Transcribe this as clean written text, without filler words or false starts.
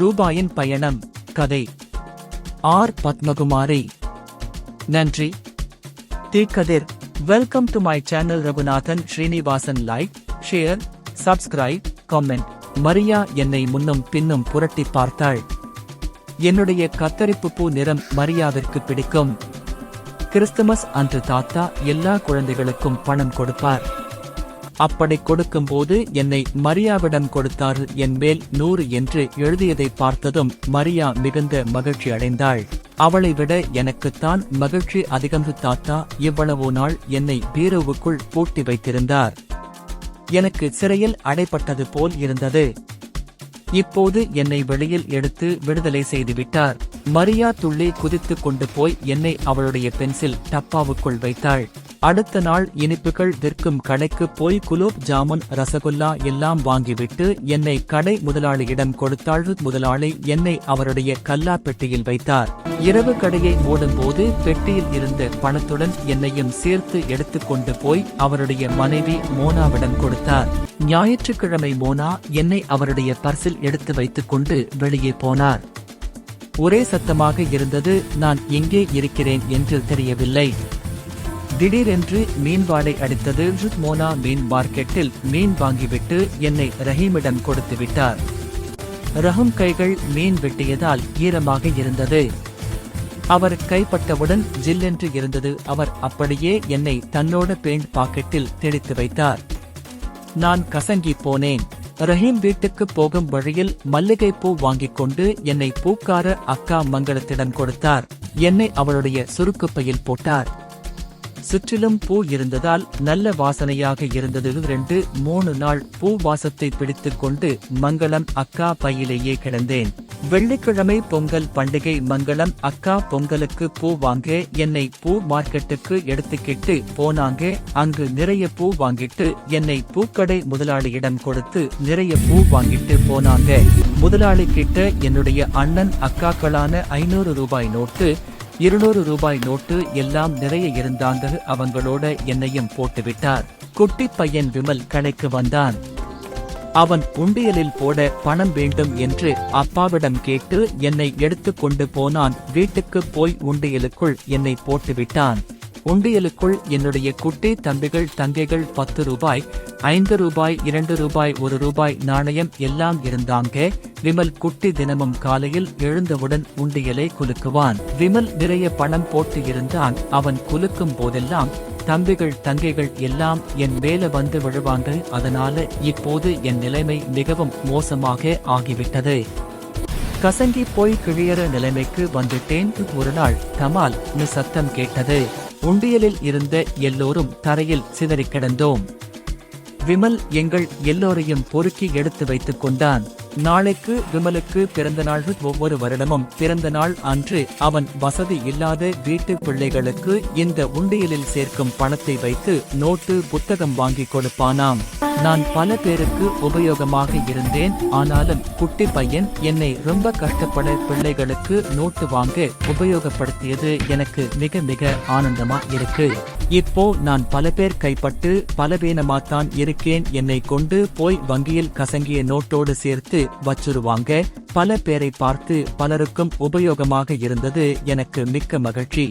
ரூபாயின் பயணம். கதை ஆர். பத்மகுமாரி. நன்றி. Theekkathir. Welcome to my channel. Raghunathan Srinivasan. Like, share, subscribe, comment. Maria என்னை முன்னும் பின்னும் புரட்டி பார்த்தாள். என்னுடைய கத்தரிப்பு பூ நிறம் மரியாவிற்கு பிடிக்கும். கிறிஸ்துமஸ் அன்று தாத்தா எல்லா குழந்தைகளுக்கும் பணம் கொடுப்பார். அப்படி கொடுக்கும்போது என்னை மரியாவிடம் கொடுத்தார். என் மேல் 100 என்று எழுதியதை பார்த்ததும் மரியா மிகுந்த மகிழ்ச்சி அடைந்தாள். அவளை விட எனக்குத்தான் மகிழ்ச்சி அதிகம். தாத்தா இவ்வளவு நாள் என்னை பீரோவுக்குள் பூட்டி வைத்திருந்தார். எனக்கு சிறையில் அடைப்பட்டது போல் இருந்தது. இப்போது என்னை வெளியில் எடுத்து விடுதலை செய்துவிட்டார். மரியா துள்ளி குதித்துக் கொண்டு போய் என்னை அவளுடைய பென்சில் டப்பாவுக்குள் வைத்தாள். அடுத்த நாள் இனிப்புகள் விற்கும் கடைக்கு போய் குலோப் ஜாமுன், ரசகுல்லா எல்லாம் வாங்கிவிட்டு என்னை கடை முதலாளியிடம் கொடுத்தாள். முதலாளி என்னை அவருடைய கல்லா பெட்டியில் வைத்தார். இரவு கடையை மூடும்போது பெட்டியில் இருந்த பணத்துடன் என்னையும் சேர்த்து எடுத்துக்கொண்டு போய் அவருடைய மனைவி மோனாவிடம் கொடுத்தார். ஞாயிற்றுக்கிழமை மோனா என்னை அவருடைய பர்சில் எடுத்து வைத்துக் கொண்டு வெளியே போனார். ஒரே சத்தமாக இருந்தது. நான் எங்கே இருக்கிறேன் என்று தெரியவில்லை. திடீரென்று மீன் வாடை அடித்தது. மோனா மீன் மார்க்கெட்டில் மீன் வாங்கிவிட்டு என்னை ரஹீமிடம் கொடுத்து விட்டார். ரஹீம் கைகள் மீன் வெட்டியதால் ஈரமாக இருந்தது. அவர் கைப்பட்டவுடன் ஜில்லென்று இருந்தது. அவர் அப்படியே என்னை தன்னோட பேண்ட் பாக்கெட்டில் தெளித்து வைத்தார். நான் கசங்கி போனேன். ரஹீம் வீட்டுக்கு போகும் வழியில் மல்லிகைப்பூ வாங்கிக் கொண்டு என்னை பூக்கார அக்கா மங்களத்திடம் கொடுத்தார். என்னை அவளுடைய சுருக்குப்பையில் போட்டார். சுற்றிலும் பூ இருந்ததால் நல்ல வாசனையாக இருந்தது. 2-3 நாள் பூ வாசத்தை பிடித்துக் கொண்டு மங்களம் அக்கா பையிலேயே கிடந்தேன். வெள்ளிக்கிழமை பொங்கல் பண்டிகை. மங்களம் அக்கா பொங்கலுக்கு பூ வாங்க என்னை பூ மார்க்கெட்டுக்கு எடுத்துக்கிட்டு போனாங்க. அங்கு நிறைய பூ வாங்கிட்டு என்னை பூக்கடை முதலாளியிடம் கொடுத்து நிறைய பூ வாங்கிட்டு போனாங்க. முதலாளி கிட்ட என்னுடைய அண்ணன் அக்காக்களான 500 ரூபாய் நோட்டு, 200 ரூபாய் நோட்டு எல்லாம் நிறைய இருந்தாங்க. அவங்களோட என்னையும் போட்டுவிட்டார். குட்டி பையன் விமல் கடைக்கு வந்தான். அவன் உண்டியலில் போட பணம் வேண்டும் என்று அப்பாவிடம் கேட்டு என்னை எடுத்து கொண்டு போனான். வீட்டுக்கு போய் உண்டியலுக்குள் என்னை போட்டுவிட்டான். உண்டியலுக்குள் என்னுடைய குட்டி தம்பிகள் தங்கைகள் 10 ரூபாய், 5 ரூபாய், 2 ரூபாய், 1 ரூபாய் நாணயம் எல்லாம் இருந்தாங்க. விமல் குட்டி தினமும் காலையில் எழுந்தவுடன் உண்டியலை குலுக்குவான். விமல் நிறைய பணம் போட்டு இருந்தான். அவன் குலுக்கும் போதெல்லாம் தம்பிகள் தங்கைகள் எல்லாம் என் மேல வந்து விழுவாங்க. அதனால இப்போது என் நிலைமை மிகவும் மோசமாக ஆகிவிட்டது. கசங்கி போய் கிழியற நிலைமைக்கு வந்துட்டேன். ஒரு நாள் தமால் சத்தம் கேட்டது. உண்டியலில் இருந்த எல்லோரும் தரையில் சிதறி கிடந்தோம். விமல் எங்கள் எல்லோரையும் பொறுக்கி எடுத்து வைத்துக் கொண்டான். நாளைக்கு விமலுக்கு பிறந்த நாள். ஒவ்வொரு வருடமும் பிறந்த நாள் அன்று அவன் வசதி இல்லாத வீட்டு பிள்ளைகளுக்கு இந்த உண்டியலில் சேர்க்கும் பணத்தை வைத்து நோட்டு, புத்தகம் வாங்கி கொடுப்பானாம். நான் பல பேருக்கு உபயோகமாக இருந்தேன். ஆனாலும் குட்டி பையன் என்னை ரொம்ப கஷ்டப்பட பிள்ளைகளுக்கு நோட்டு வாங்க உபயோகப்படுத்தியது எனக்கு மிக மிக ஆனந்தமா இருக்கு. இப்போ நான் பல பேர் கைப்பட்டு பலவீனமாத்தான் இருக்கேன். என்னை கொண்டு போய் வங்கியில் கசங்கிய நோட்டோடு சேர்த்து வச்சுருவாங்க. பல பேரை பார்த்து பலருக்கும் உபயோகமாக இருந்தது. எனக்கு மிக்க மகிழ்ச்சி.